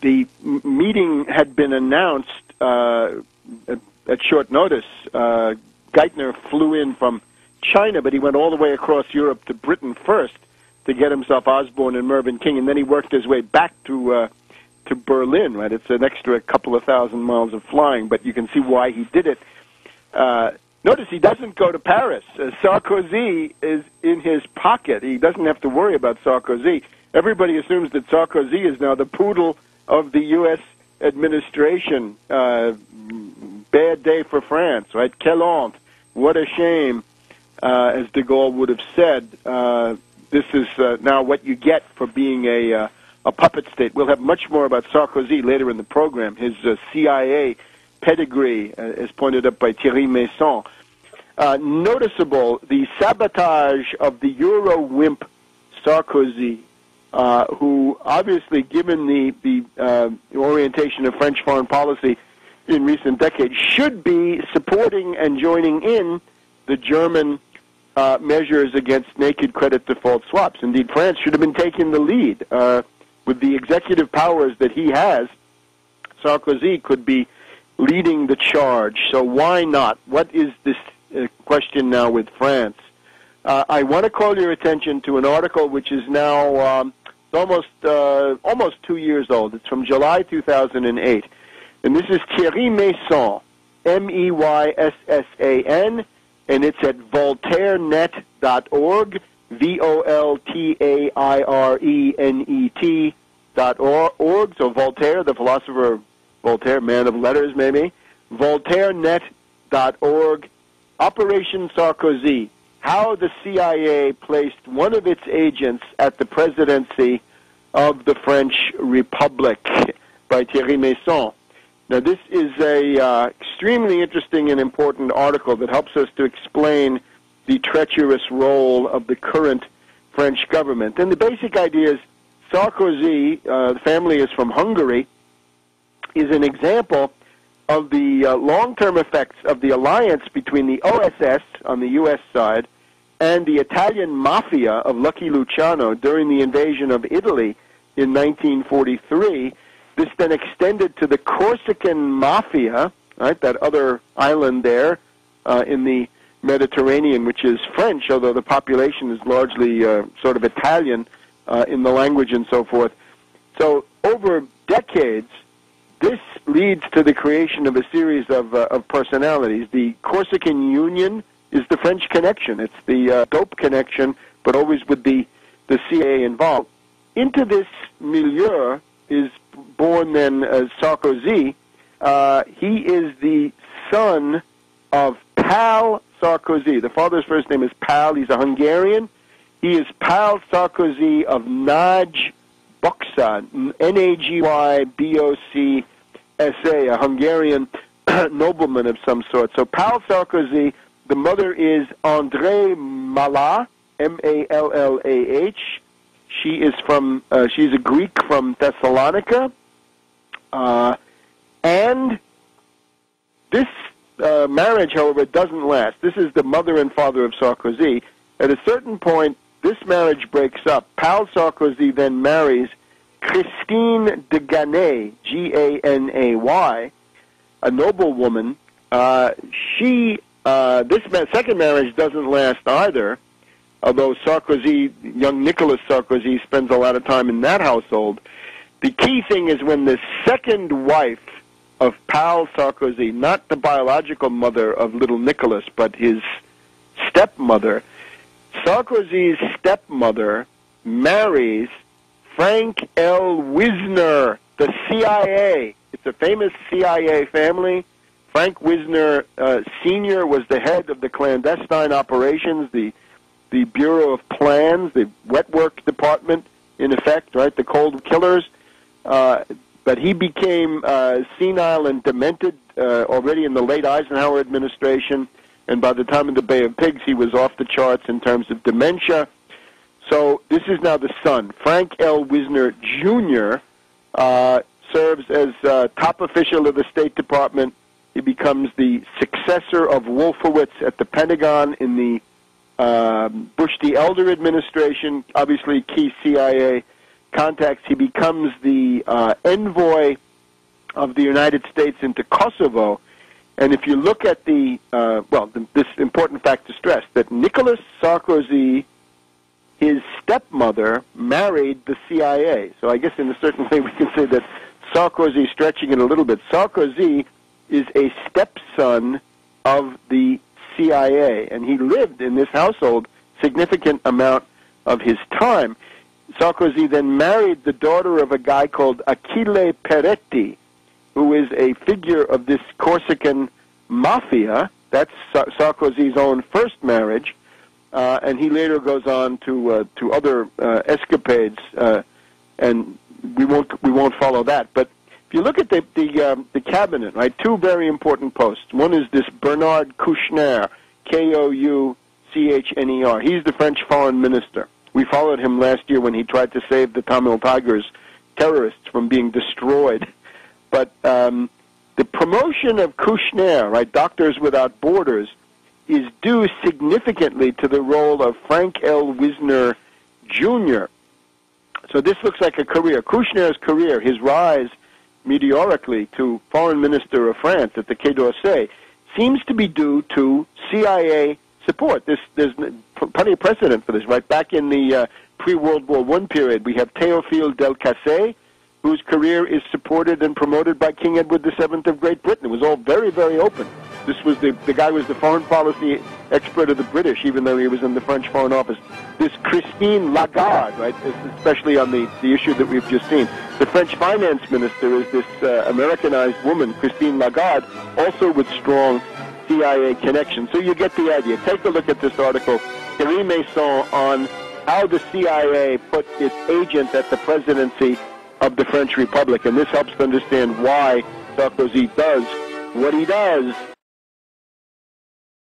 the meeting had been announced at short notice. Geithner flew in from China, but he went all the way across Europe to Britain first to get himself Osborne and Mervyn King, and then he worked his way back to Berlin. Right, it's an extra couple of thousand miles of flying, but you can see why he did it. Notice he doesn't go to Paris. Sarkozy is in his pocket. He doesn't have to worry about Sarkozy. Everybody assumes that Sarkozy is now the poodle of the U.S. administration. Bad day for France, right? Quelle honte. What a shame, as de Gaulle would have said. This is now what you get for being a puppet state. We'll have much more about Sarkozy later in the program. His CIA pedigree, as pointed up by Thierry Masson. Noticeable, the sabotage of the Euro wimp Sarkozy, who obviously, given the orientation of French foreign policy in recent decades, should be supporting and joining in the German measures against naked credit default swaps. Indeed, France should have been taking the lead. With the executive powers that he has, Sarkozy could be leading the charge. So why not? What is this question now with France? I want to call your attention to an article which is now almost 2 years old. It's from July 2008. And this is Thierry Masson, Meyssassan, and it's at voltairenet.org, VoltaireNet.org. So Voltaire, the philosopher Voltaire, man of letters maybe, voltairenet.org, Operation Sarkozy, how the CIA placed one of its agents at the presidency of the French Republic, by Thierry Masson. Now, this is a extremely interesting and important article that helps us to explain the treacherous role of the current French government. And the basic idea is Sarkozy, the family is from Hungary, is an example of the long-term effects of the alliance between the OSS on the U.S. side and the Italian mafia of Lucky Luciano during the invasion of Italy in 1943. This then extended to the Corsican mafia, right, that other island there in the Mediterranean, which is French, although the population is largely sort of Italian in the language and so forth. So over decades, this leads to the creation of a series of personalities. The Corsican Union is the French connection. It's the dope connection, but always with the CIA involved. Into this milieu is born then Sarkozy. He is the son of Pal Sarkozy. The father's first name is Pal. He's a Hungarian. He is Pal Sarkozy of Nagy Boksa, Nagybocsa, a Hungarian nobleman of some sort. So Pal Sarkozy, the mother is André Mallah, Mallah. She is from, she's a Greek from Thessalonica. And this marriage, however, doesn't last. This is the mother and father of Sarkozy. At a certain point, this marriage breaks up. Pal Sarkozy then marries Christine de Ganay, Ganay, a noblewoman. This second marriage doesn't last either, although Sarkozy, young Nicolas Sarkozy, spends a lot of time in that household. The key thing is when the second wife of Pal Sarkozy, not the biological mother of little Nicolas, but his stepmother, Sarkozy's stepmother marries Frank L. Wisner, the CIA. It's a famous CIA family. Frank Wisner Sr. was the head of the clandestine operations, the Bureau of Plans, the wet work department, in effect, right, the cold killers. But he became senile and demented already in the late Eisenhower administration, and by the time of the Bay of Pigs, he was off the charts in terms of dementia. So this is now the son. Frank L. Wisner Jr. Serves as top official of the State Department. He becomes the successor of Wolfowitz at the Pentagon in the Bush the Elder administration, obviously key CIA contacts, he becomes the envoy of the United States into Kosovo. And if you look at this important fact to stress, that Nicolas Sarkozy, his stepmother, married the CIA. So I guess in a certain way we can say that Sarkozy, stretching it a little bit, Sarkozy is a stepson of the CIA, and he lived in this household significant amount of his time. Sarkozy then married the daughter of a guy called Achille Peretti, who is a figure of this Corsican mafia. That's Sarkozy's own first marriage, and he later goes on to other escapades, and we won't follow that. But if you look at the cabinet, right, two very important posts. One is this Bernard Kouchner, Kouchner. He's the French foreign minister. We followed him last year when he tried to save the Tamil Tigers terrorists from being destroyed. But the promotion of Kouchner, right, Doctors Without Borders, is due significantly to the role of Frank L. Wisner, Jr. So this looks like a career. Kouchner's career, his rise meteorically to foreign minister of France at the Quai d'Orsay, seems to be due to CIA support. There's plenty of precedent for this, right? Back in the pre-World War I period, we have Théophile Delcassé, whose career is supported and promoted by King Edward VII of Great Britain. It was all very, very open. This was the guy was the foreign policy expert of the British, even though he was in the French Foreign Office. This Christine Lagarde, right, especially on the issue that we've just seen. The French finance minister is this Americanized woman, Christine Lagarde, also with strong CIA connections. So you get the idea. Take a look at this article, Thierry Masson, on how the CIA put its agent at the presidency of the French Republic, and this helps to understand why Sarkozy does what he does